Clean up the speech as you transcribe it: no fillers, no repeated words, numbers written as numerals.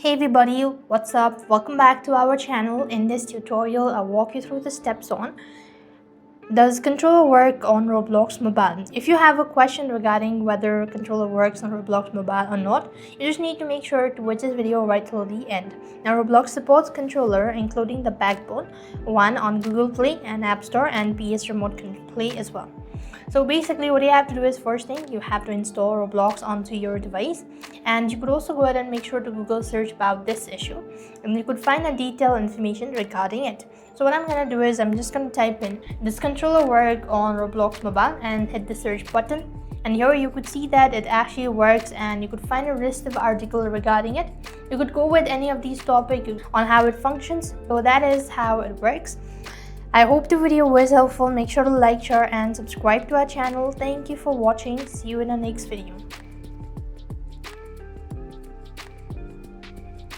Hey everybody, what's up? Welcome back to our channel. In this tutorial, I'll walk you through the steps on does controller work on Roblox mobile. If you have a question regarding whether controller works on Roblox mobile or not, you just need to make sure to watch this video right till the end. Now Roblox supports controller including the backbone one on Google Play and App Store and PS Remote Play as well. So basically what you have to do is, first thing, you have to install Roblox onto your device, and you could also go ahead and make sure to Google search about this issue and you could find a detailed information regarding it. So what I'm going to do is I'm just going to type in "does controller work on Roblox mobile" and hit the search button, and here you could see that it actually works and you could find a list of articles regarding it. You could go with any of these topics on how it functions. So that is how it works. I hope the video was helpful. Make sure to like, share and subscribe to our channel. Thank you for watching. See you in the next video.